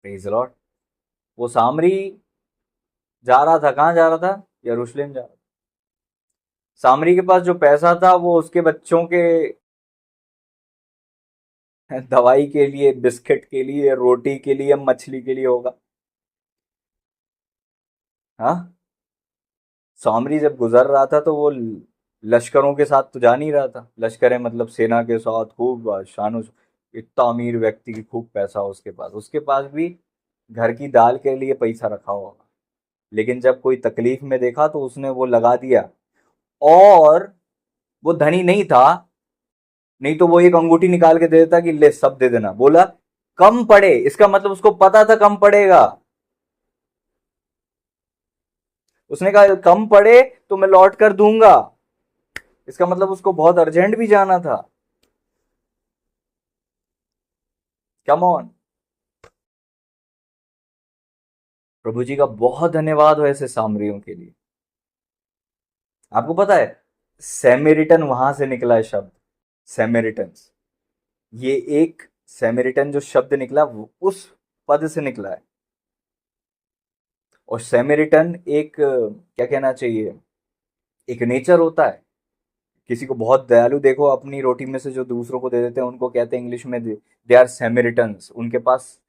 Praise Lord. वो सामरी जा रहा था, कहाँ जा रहा था? यरूशलेम जा रहा था। सामरी के पास जो पैसा था वो उसके बच्चों के दवाई के लिए, बिस्किट के लिए, रोटी के लिए, मछली के लिए होगा। हाँ। सामरी जब गुजर रहा था तो वो लश्करों के साथ तो जा नहीं रहा था, लश्करें मतलब सेना के साथ खूब शानो। इतना अमीर व्यक्ति की खूब पैसा उसके पास भी घर की दाल के लिए पैसा रखा होगा। लेकिन जब कोई तकलीफ में देखा तो उसने वो लगा दिया। और वो धनी नहीं था, नहीं तो वो एक अंगूठी निकाल के दे देता कि ले सब दे देना। बोला कम पड़े, इसका मतलब उसको पता था कम पड़ेगा। उसने कहा कम पड़े तो मैं लौट कर दूंगा। इसका मतलब उसको बहुत अर्जेंट भी जाना था। Come on. प्रभु जी का बहुत धन्यवाद हो ऐसे सामरियों के लिए। आपको पता है सेमेरिटन वहां से निकला है शब्द। सेमेरिटन, ये एक सेमेरिटन जो शब्द निकला वो उस पद से निकला है। और सेमेरिटन एक क्या कहना चाहिए, एक नेचर होता है। किसी को बहुत दयालु देखो, अपनी रोटी में से जो दूसरों को दे देते हैं उनको कहते हैं इंग्लिश में दे आर सेमेरिटन्स। उनके पास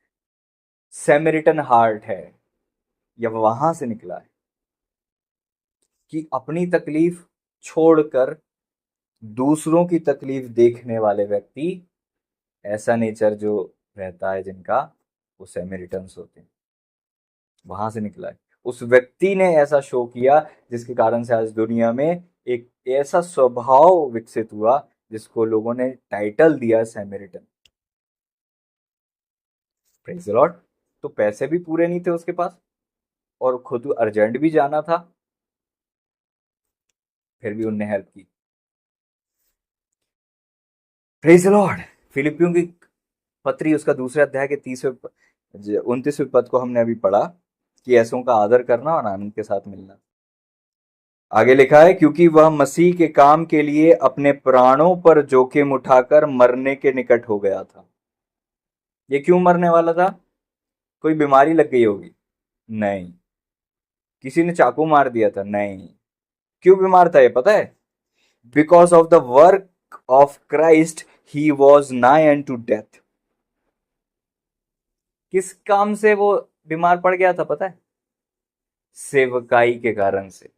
सेमेरिटन हार्ट है। यह वहां से निकला है कि अपनी तकलीफ छोड़कर दूसरों की तकलीफ देखने वाले व्यक्ति, ऐसा नेचर जो रहता है जिनका, वो सेमेरिटन्स होते हैं। वहां से निकला है। उस व्यक्ति ने ऐसा शो किया जिसके कारण से आज दुनिया में एक ऐसा स्वभाव विकसित हुआ जिसको लोगों ने टाइटल दिया सेमेरिटन। Praise the Lord. तो पैसे भी पूरे नहीं थे उसके पास और खुद अर्जेंट भी जाना था, फिर भी उनने हेल्प की। Praise the Lord. फिलिपियों की पत्री उसका दूसरे अध्याय के 29वें पद को हमने अभी पढ़ा कि ऐसों का आदर करना और आनंद के साथ मिलना। आगे लिखा है क्योंकि वह मसीह के काम के लिए अपने प्राणों पर जोखिम उठाकर मरने के निकट हो गया था। ये क्यों मरने वाला था? कोई बीमारी लग गई होगी? नहीं। किसी ने चाकू मार दिया था? नहीं। क्यों बीमार था ये पता है? Because of the work of Christ he was नाई एंड टू डेथ। किस काम से वो बीमार पड़ गया था पता है? सेवकाई के कारण से।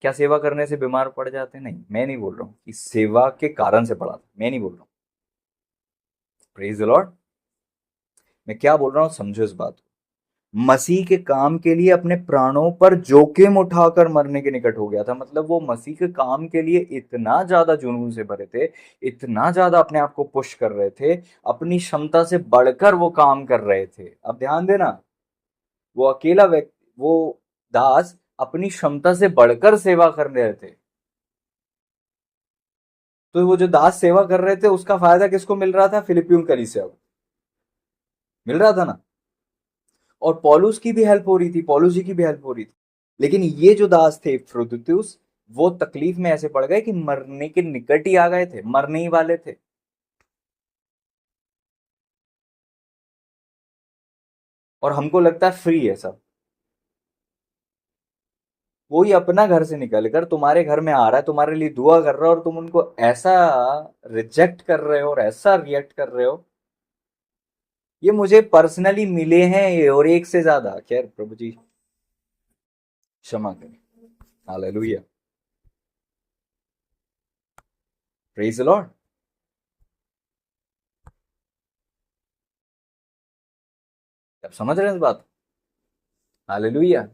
क्या सेवा करने से बीमार पड़ जाते? नहीं, मैं नहीं बोल रहा हूं कि सेवा के कारण से पड़ा था, मैं नहीं बोल रहा हूं। Praise the Lord. मैं क्या बोल रहा हूं समझो इस बात को। मसीह के काम के लिए अपने प्राणों पर जोखिम उठाकर मरने के निकट हो गया था। मतलब वो मसीह के काम के लिए इतना ज्यादा जुनून से भरे थे, इतना ज्यादा अपने आप को पुश कर रहे थे, अपनी क्षमता से बढ़कर वो काम कर रहे थे। अब ध्यान देना, वो अकेला व्यक्ति, वो दास अपनी क्षमता से बढ़कर सेवा कर रहे थे। तो वो जो दास सेवा कर रहे थे उसका फायदा किसको मिल रहा था? फिलिपियन कलीसिया को मिल रहा था ना। और पौलुस की भी हेल्प हो रही थी, पौलुस जी की भी हेल्प हो रही थी। लेकिन ये जो दास थे फ्रुदुतुस, वो तकलीफ में ऐसे पड़ गए कि मरने के निकट ही आ गए थे, मरने ही वाले थे। और हमको लगता है फ्री है सब। कोई अपना घर से निकल कर तुम्हारे घर में आ रहा है, तुम्हारे लिए दुआ कर रहा है, और तुम उनको ऐसा रिजेक्ट कर रहे हो और ऐसा रिएक्ट कर रहे हो। ये मुझे पर्सनली मिले हैं ये, और एक से ज्यादा। खैर प्रभु जी क्षमा करें। हालेलुया। Praise the Lord. आप समझ रहे हैं इस बात? हालेलुया।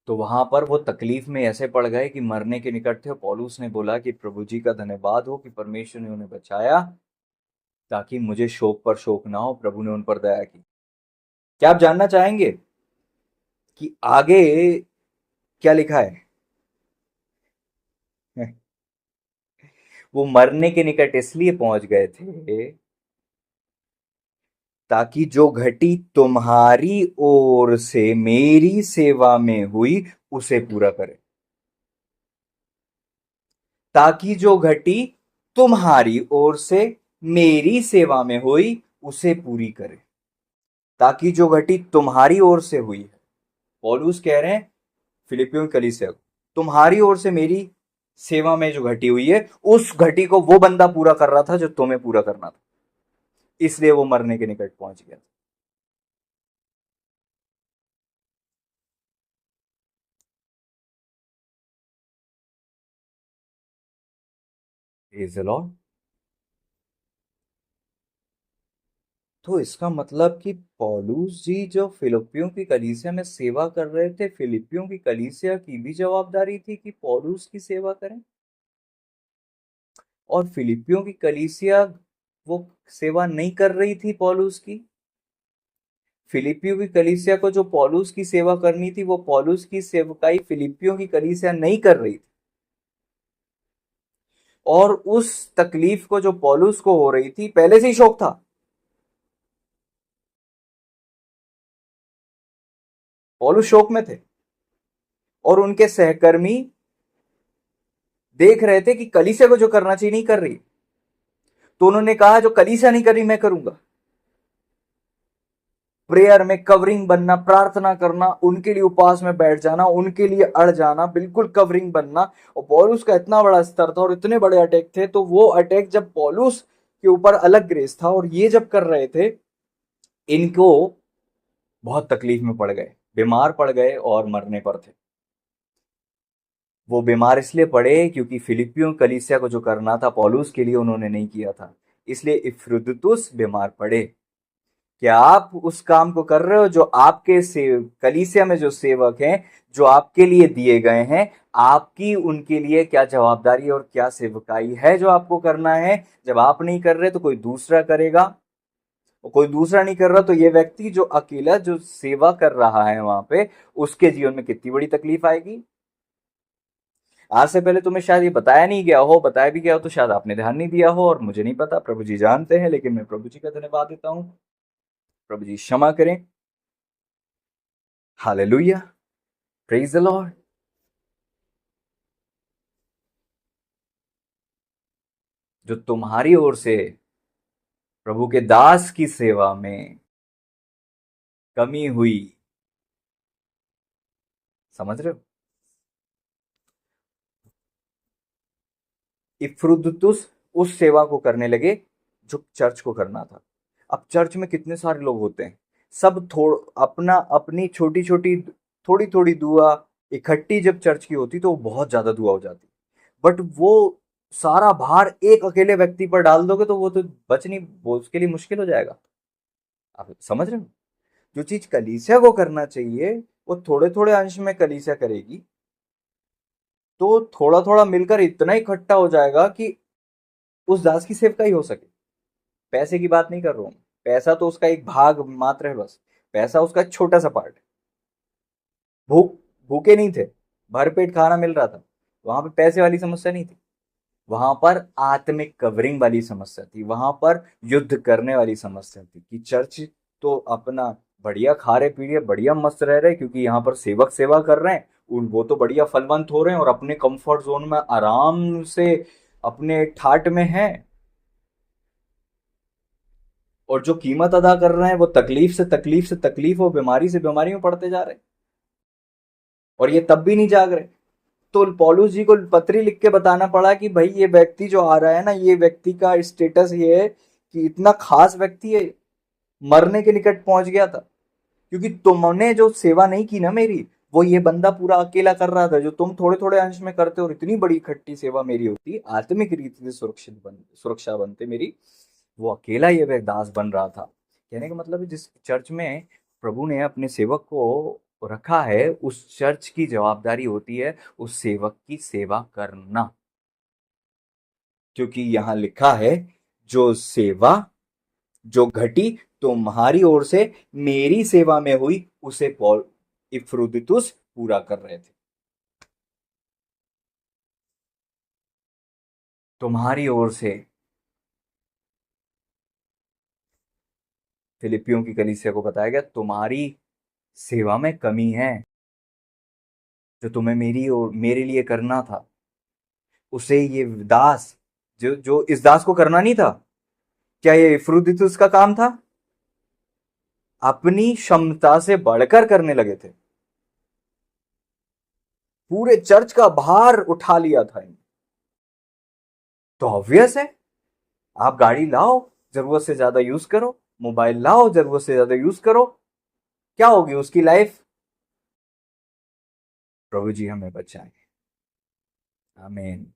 तो वहां पर वो तकलीफ में ऐसे पड़ गए कि मरने के निकट थे। पौलुस ने बोला कि प्रभु जी का धन्यवाद हो कि परमेश्वर ने उन्हें बचाया, ताकि मुझे शोक पर शोक ना हो। प्रभु ने उन पर दया की। क्या आप जानना चाहेंगे कि आगे क्या लिखा है? वो मरने के निकट इसलिए पहुंच गए थे ताकि जो घटी तुम्हारी ओर से मेरी सेवा में हुई उसे पूरा करे। ताकि जो घटी तुम्हारी ओर से मेरी सेवा में हुई उसे पूरी करे। ताकि जो घटी तुम्हारी ओर से हुई है, पौलुस कह रहे हैं फिलिपियों की कलीसिया को, तुम्हारी ओर से मेरी सेवा में जो घटी हुई है उस घटी को वो बंदा पूरा कर रहा था जो तुम्हें पूरा करना था, इसलिए वो मरने के निकट पहुंच गया। Praise the Lord. तो इसका मतलब कि पौलुस जी जो फिलिपियों की कलीसिया में सेवा कर रहे थे, फिलिपियों की कलीसिया की भी जवाबदारी थी कि पौलुस की सेवा करें, और फिलिपियों की कलीसिया वो सेवा नहीं कर रही थी पौलुस की। फिलिपियों की कलीसिया को जो पौलुस की सेवा करनी थी वो पौलुस की सेवकाई फिलिपियों की कलीसिया नहीं कर रही थी, और उस तकलीफ को जो पौलुस को हो रही थी पहले से ही शौक था। पौलुस शोक में थे और उनके सहकर्मी देख रहे थे कि कलीसिया को जो करना चाहिए नहीं कर रही, तो उन्होंने कहा जो कलीसिया नहीं कर रही मैं करूंगा। प्रेयर में कवरिंग बनना, प्रार्थना करना, उनके लिए उपवास में बैठ जाना, उनके लिए अड़ जाना, बिल्कुल कवरिंग बनना। और पौलुस का इतना बड़ा स्तर था और इतने बड़े अटैक थे, तो वो अटैक जब पौलुस के ऊपर अलग ग्रेस था और ये जब कर रहे थे, इनको बहुत तकलीफ में पड़ गए, बीमार पड़ गए और मरने पर थे। वो बीमार इसलिए पड़े क्योंकि फिलिपियों कलीसिया को जो करना था पौलुस के लिए उन्होंने नहीं किया था, इसलिए इफ्रुदतुस बीमार पड़े। क्या आप उस काम को कर रहे हो जो आपके से कलीसिया में जो सेवक हैं, जो आपके लिए दिए गए हैं, आपकी उनके लिए क्या जवाबदारी और क्या सेवकाई है जो आपको करना है। जब आप नहीं कर रहे तो कोई दूसरा करेगा, और कोई दूसरा नहीं कर रहा तो ये व्यक्ति जो अकेला जो सेवा कर रहा है वहां पे, उसके जीवन में कितनी बड़ी तकलीफ आएगी। आज से पहले तुम्हें शायद ये बताया नहीं गया हो, बताया भी गया हो तो शायद आपने ध्यान नहीं दिया हो, और मुझे नहीं पता, प्रभु जी जानते हैं, लेकिन मैं प्रभु जी का धन्यवाद देता हूं। प्रभु जी क्षमा करें। Hallelujah, praise the Lord. जो तुम्हारी ओर से प्रभु के दास की सेवा में कमी हुई, समझ रहे हो। इफ्रुदतुस उस सेवा को करने लगे जो चर्च को करना था। अब चर्च में कितने सारे लोग होते हैं, सब थोड़ अपना अपनी छोटी छोटी थोड़ी थोड़ी दुआ इकट्ठी जब चर्च की होती तो वो बहुत ज्यादा दुआ हो जाती, बट वो सारा भार एक अकेले व्यक्ति पर डाल दोगे तो वो तो बच नहीं, वो उसके लिए मुश्किल हो जाएगा। आप समझ रहे हो। जो चीज कलीसिया को करना चाहिए वो थोड़े थोड़े अंश में कलीसिया करेगी, तो थोड़ा थोड़ा मिलकर इतना इकट्ठा हो जाएगा कि उस दास की सेवकाई हो सके। पैसे की बात नहीं कर रहा हूं, पैसा तो उसका एक भाग मात्र है बस, पैसा उसका एक छोटा सा पार्ट है। भूख भूखे नहीं थे, भरपेट खाना मिल रहा था, वहां पे पैसे वाली समस्या नहीं थी, वहां पर आत्मिक कवरिंग वाली समस्या थी, वहां पर युद्ध करने वाली समस्या थी कि चर्च तो अपना बढ़िया खा रहे पी रहे बढ़िया मस्त रह रहे क्योंकि यहाँ पर सेवक सेवा कर रहे हैं, उन वो तो बढ़िया फलवंत हो रहे हैं और अपने कंफर्ट जोन में आराम से अपने ठाट में हैं, और जो कीमत अदा कर रहे हैं वो तकलीफ से तकलीफ से तकलीफ और बीमारी से बीमारी में पड़ते जा रहे हैं, और ये तब भी नहीं जाग रहे। तो पौलुस जी को पत्री लिख के बताना पड़ा कि भाई ये व्यक्ति जो आ रहा है ना, ये व्यक्ति का स्टेटस ये है कि इतना खास व्यक्ति है, मरने के निकट पहुंच गया था क्योंकि तुमने जो सेवा नहीं की ना मेरी, वो ये बंदा पूरा अकेला कर रहा था। जो तुम थोड़े थोड़े अंश में करते हो और इतनी बड़ी इकट्ठी सेवा मेरी होती, आत्मिक रीति से सुरक्षा बनते मेरी, वो अकेला ये दास बन रहा था। कहने का मतलब है जिस चर्च में प्रभु ने अपने सेवक को रखा है उस चर्च की जवाबदारी होती है उस सेवक की सेवा करना, क्योंकि यहां लिखा है जो सेवा जो घटी तुम्हारी ओर से मेरी सेवा में हुई उसे पौल इफ्रुदितुस पूरा कर रहे थे। तुम्हारी ओर से फिलिपियों की कलीसिया को बताया गया, तुम्हारी सेवा में कमी है, जो तुम्हें मेरी और मेरे लिए करना था, उसे ये दास, जो जो इस दास को करना नहीं था। क्या ये इफ्रुदितुस का काम था? अपनी क्षमता से बढ़कर करने लगे थे, पूरे चर्च का भार उठा लिया था इन्होंने। तो ऑब्वियस है, आप गाड़ी लाओ, जरूरत से ज्यादा यूज करो, मोबाइल लाओ, जरूरत से ज्यादा यूज करो, क्या होगी उसकी लाइफ? प्रभु जी हमें बचाएं, आमीन।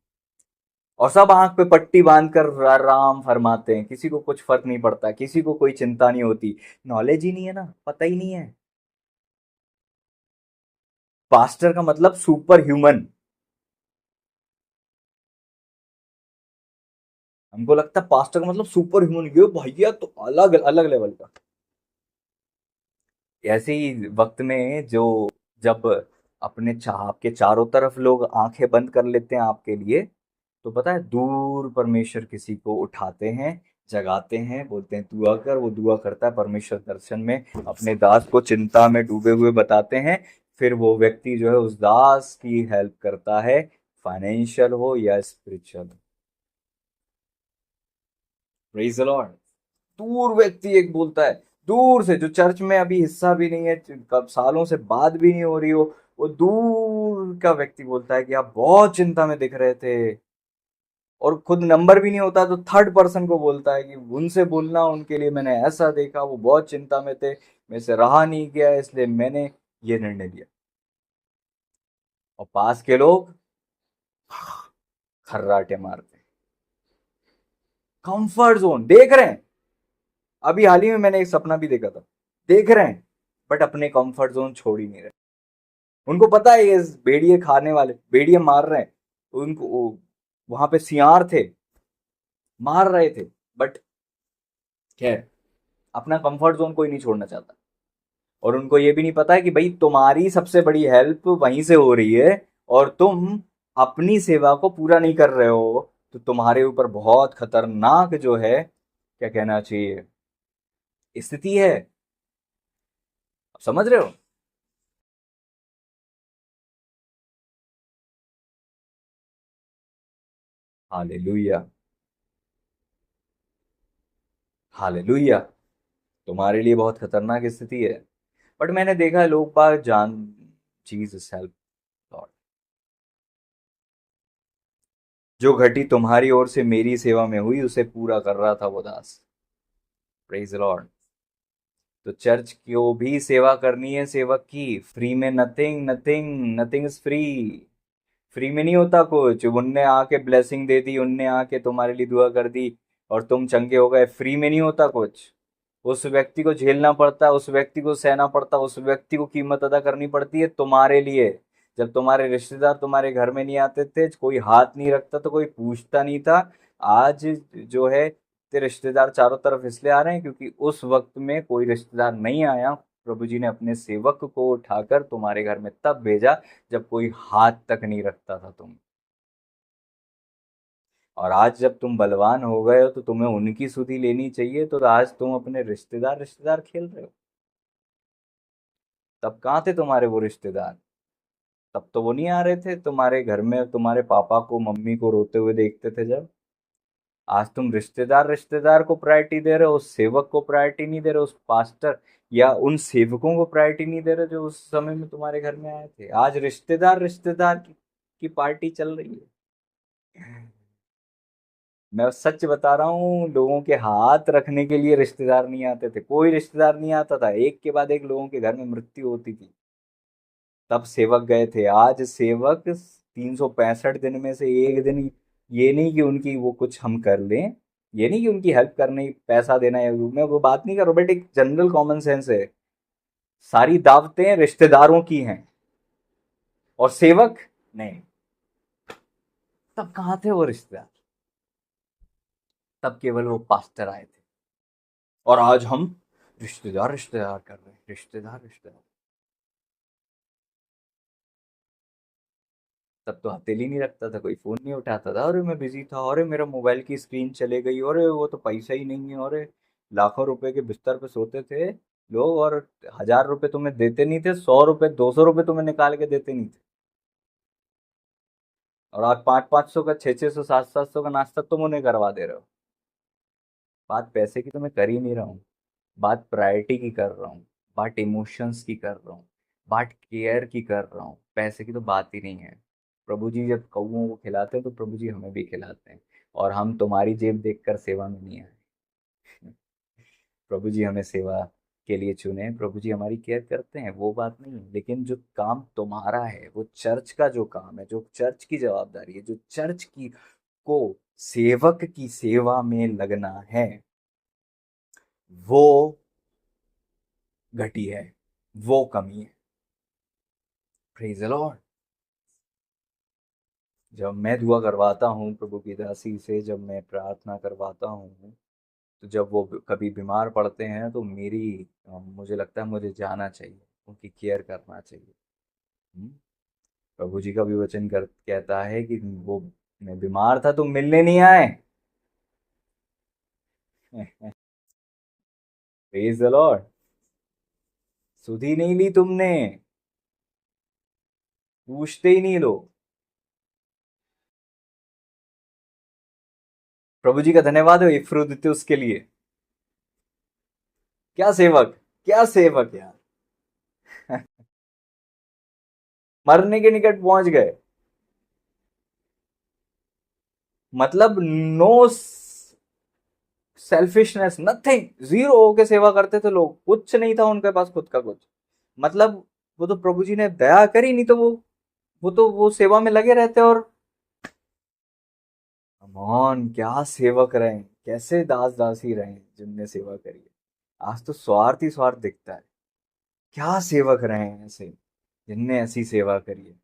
और सब आंख पे पट्टी बांधकर आराम फरमाते हैं, किसी को कुछ फर्क नहीं पड़ता, किसी को कोई चिंता नहीं होती। नॉलेज ही नहीं है ना, पता ही नहीं है। पास्टर का मतलब सुपर ह्यूमन। हमको लगता है पास्टर का मतलब सुपर ह्यूमन, ये भैया तो अलग अलग लेवल का। ऐसे ही वक्त में जो, जब अपने आपके चारों तरफ लोग आंखें बंद कर लेते हैं आपके लिए, तो पता है दूर परमेश्वर किसी को उठाते हैं, जगाते हैं, बोलते हैं दुआ कर, वो दुआ करता है, परमेश्वर दर्शन में अपने दास को चिंता में डूबे हुए बताते हैं। फिर वो व्यक्ति जो है उस दास की हेल्प करता है, फाइनेंशियल हो या स्पिरिचुअल। Praise the Lord. दूर व्यक्ति एक बोलता है, दूर से, जो चर्च में अभी हिस्सा भी नहीं है, कब सालों से बात भी नहीं हो रही हो, वो दूर का व्यक्ति बोलता है कि आप बहुत चिंता में दिख रहे थे, और खुद नंबर भी नहीं होता तो थर्ड पर्सन को बोलता है कि उनसे बोलना, उनके लिए मैंने ऐसा देखा, वो बहुत चिंता में थे, मेरे से रहा नहीं गया, इसलिए मैंने ये निर्णय लिया। और पास के लोग खर्राटे मारते, कंफर्ट जोन देख रहे हैं। अभी हाल ही में मैंने एक सपना भी देखा था, देख रहे हैं बट अपने कंफर्ट जोन छोड़ ही नहीं रहे। उनको पता है ये भेड़िए खाने वाले, भेड़िए मार रहे हैं उनको, वहां पे सियार थे, मार रहे थे, बट खैर अपना कंफर्ट जोन कोई नहीं छोड़ना चाहता। और उनको ये भी नहीं पता है कि भाई तुम्हारी सबसे बड़ी हेल्प वहीं से हो रही है, और तुम अपनी सेवा को पूरा नहीं कर रहे हो, तो तुम्हारे ऊपर बहुत खतरनाक जो है, क्या कहना चाहिए, स्थिति है। आप समझ रहे हो? Hallelujah, hallelujah. तुम्हारे लिए बहुत खतरनाक स्थिति है, बट मैंने देखा है लोग बाग जान, जीसस हेल्प लॉर्ड, जो घटी तुम्हारी ओर से मेरी सेवा में हुई उसे पूरा कर रहा था वो दास। Praise Lord. तो चर्च को भी सेवा करनी है, सेवक की फ्री में nothing, nothing, nothing is free. Free में नहीं होता कुछ, उनने आके ब्लेसिंग दे दी, उनने आके तुम्हारे लिए दुआ कर दी और तुम चंगे हो गए, फ्री में नहीं होता कुछ। उस व्यक्ति को झेलना पड़ता है, उस व्यक्ति को सहना पड़ता है, उस व्यक्ति को कीमत अदा करनी पड़ती है तुम्हारे लिए। जब तुम्हारे रिश्तेदार तुम्हारे घर में नहीं आते थे, कोई हाथ नहीं रखता, तो कोई पूछता नहीं था। आज जो है तेरे रिश्तेदार चारों तरफ इसलिए आ रहे हैं क्योंकि उस वक्त में कोई रिश्तेदार नहीं आया, प्रभु जी ने अपने सेवक को उठाकर तुम्हारे घर में तब भेजा जब कोई हाथ तक नहीं रखता था तुम। और आज जब तुम बलवान हो गए हो तो तुम्हें उनकी सुधि लेनी चाहिए, तो आज तुम अपने रिश्तेदार रिश्तेदार खेल रहे हो। तब कहाँ थे तुम्हारे वो रिश्तेदार? तब तो वो नहीं आ रहे थे तुम्हारे घर में, तुम्हारे पापा को मम्मी को रोते हुए देखते थे जब। आज तुम रिश्तेदार रिश्तेदार को प्रायोरिटी दे रहे हो, उस सेवक को प्रायोरिटी नहीं दे रहे हो, उस पास्टर या उन सेवकों को प्रायोरिटी नहीं दे रहे जो उस समय में तुम्हारे घर में आए थे। आज रिश्तेदार रिश्तेदार की पार्टी चल रही है। मैं सच बता रहा हूँ, लोगों के हाथ रखने के लिए रिश्तेदार नहीं आते थे, कोई रिश्तेदार नहीं आता था, एक के बाद एक लोगों के घर में मृत्यु होती थी, तब सेवक गए थे। आज सेवक 365 दिन में से एक दिन, ये नहीं कि उनकी वो कुछ हम कर लें, ये नहीं कि उनकी हेल्प करने पैसा देना है, मैं वो बात नहीं कर रहा, बट एक जनरल कॉमन सेंस है, सारी दावतें रिश्तेदारों की हैं और सेवक नहीं। तब कहाँ थे वो रिश्तेदार? तब केवल वो पास्टर आए थे। और आज हम रिश्तेदार रिश्तेदार कर रहे हैं, रिश्तेदार रिश्तेदार। तब तो हथेली नहीं रखता था, कोई फ़ोन नहीं उठाता था, अरे मैं बिज़ी था, अरे मेरा मोबाइल की स्क्रीन चले गई, अरे वो तो पैसा ही नहीं है, अरे लाखों रुपए के बिस्तर पे सोते थे लोग और 1000 रुपए तुम्हें देते नहीं थे, 100 रुपए 200 रुपए तुम्हें निकाल के देते नहीं थे। और आज 500 500 का 600 600 700 700 का नाश्ता तुम उन्हें करवा दे रहे हो। बात पैसे की तो मैं कर ही नहीं रहा हूँ, बात प्रायोरिटी की कर रहा हूँ, बात इमोशंस की कर रहा हूँ, बात केयर की कर रहा हूँ, पैसे की तो बात ही नहीं है। प्रभु जी जब कौओं को खिलाते हैं तो प्रभु जी हमें भी खिलाते हैं, और हम तुम्हारी जेब देखकर सेवा में नहीं आए। प्रभु जी हमें सेवा के लिए चुने, प्रभु जी हमारी केयर करते हैं, वो बात नहीं है, लेकिन जो काम तुम्हारा है, वो चर्च का जो काम है, जो चर्च की जवाबदारी है, जो चर्च की को सेवक की सेवा में लगना है, वो घटी है, वो कमी है। Praise the Lord. जब मैं दुआ करवाता हूँ प्रभु की दासी से, जब मैं प्रार्थना करवाता हूँ, तो जब वो कभी बीमार पड़ते हैं तो मुझे लगता है मुझे जाना चाहिए, उनकी केयर करना चाहिए। हम्म? प्रभु जी का भी वचन कहता है कि वो, मैं बीमार था तुम मिलने नहीं आए। Praise the Lord. सुधी नहीं ली तुमने, पूछते ही नहीं लोग। प्रभु जी का धन्यवाद हो इफ्रुदितुस के लिए। क्या सेवक, क्या सेवक यार। मरने के निकट पहुंच गए, मतलब नो सेल्फिशनेस, नथिंग, जीरो होके सेवा करते थे लोग, कुछ नहीं था उनके पास खुद का कुछ। मतलब वो तो प्रभु जी ने दया करी, नहीं तो वो सेवा में लगे रहते। और कमॉन, क्या सेवक रहे, कैसे दास दासी रहे जिनने सेवा करी है। आज तो स्वार्थ ही स्वार्थ दिखता है। क्या सेवक रहे हैं ऐसे जिनने ऐसी सेवा करी है।